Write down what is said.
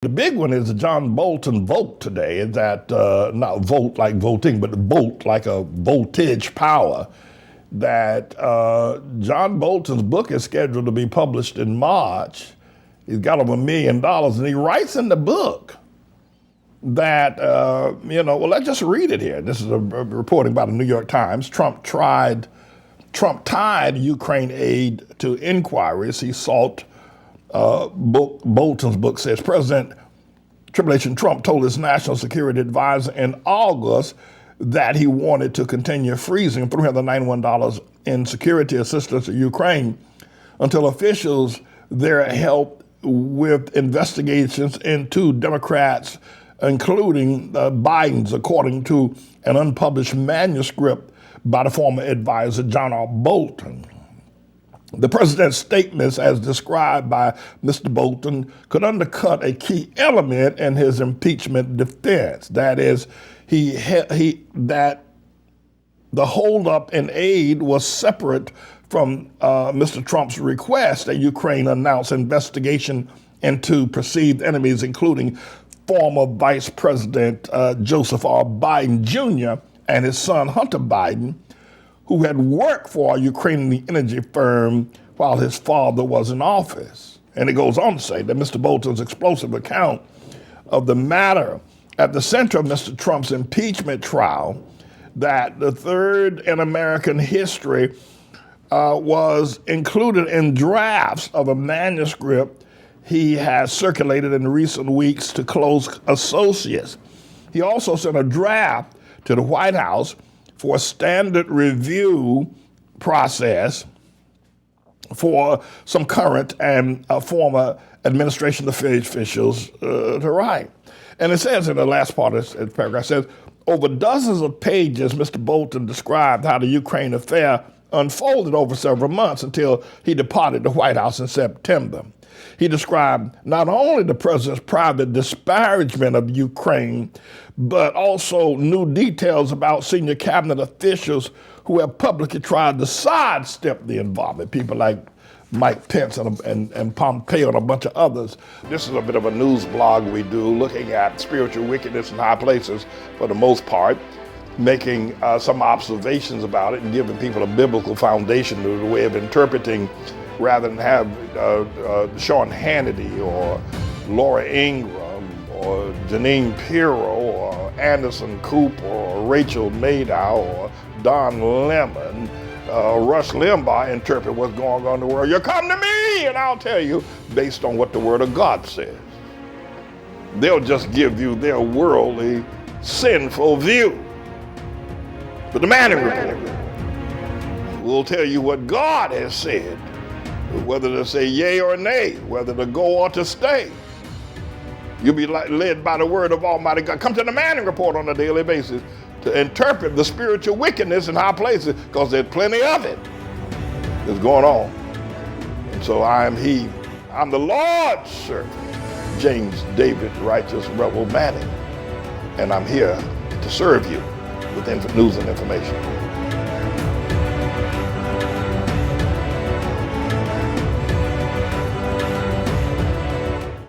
The big one is the John Bolton vote today. Is that not vote like voting, but bolt like a voltage power. That John Bolton's book is scheduled to be published in March. He's got over $1 million, and he writes in the book that, well, let's just read it here. This is a reporting by the New York Times. Trump tied Ukraine aid to inquiries. He sought Bolton's book says President Trump told his national security advisor in August that he wanted to continue freezing $391 in security assistance to Ukraine until officials there helped with investigations into Democrats, including Biden's, according to an unpublished manuscript by the former advisor John R. Bolton. The president's statements, as described by Mr. Bolton, could undercut a key element in his impeachment defense. That is, that the holdup in aid was separate from Mr. Trump's request that Ukraine announce investigation into perceived enemies, including former Vice President Joseph R. Biden Jr. and his son Hunter Biden, who had worked for a Ukrainian energy firm while his father was in office. And it goes on to say that Mr. Bolton's explosive account of the matter at the center of Mr. Trump's impeachment trial, that the third in American history was included in drafts of a manuscript he has circulated in recent weeks to close associates. He also sent a draft to the White House for a standard review process for some current and former administration officials to write. And it says in the last part of the paragraph, it says, over dozens of pages, Mr. Bolton described how the Ukraine affair unfolded over several months until he departed the White House in September. He described not only the president's private disparagement of Ukraine, but also new details about senior cabinet officials who have publicly tried to sidestep the involvement, people like Mike Pence and Pompeo and a bunch of others. This is a bit of a news blog we do, looking at spiritual wickedness in high places for the most part, making some observations about it and giving people a biblical foundation to the way of interpreting, rather than have Sean Hannity or Laura Ingraham or Janine Pirro or Anderson Cooper or Rachel Maddow or Don Lemon, Rush Limbaugh interpret what's going on in the world. You come to me and I'll tell you based on what the Word of God says. They'll just give you their worldly, sinful view. But the Manning Report will tell you what God has said, whether to say yea or nay, whether to go or to stay. You'll be led by the word of Almighty God. Come to the Manning Report on a daily basis to interpret the spiritual wickedness in high places, because there's plenty of it that's going on. And so I'm the Lord's servant, James David Righteous Rebel Manning, and I'm here to serve you with news and information.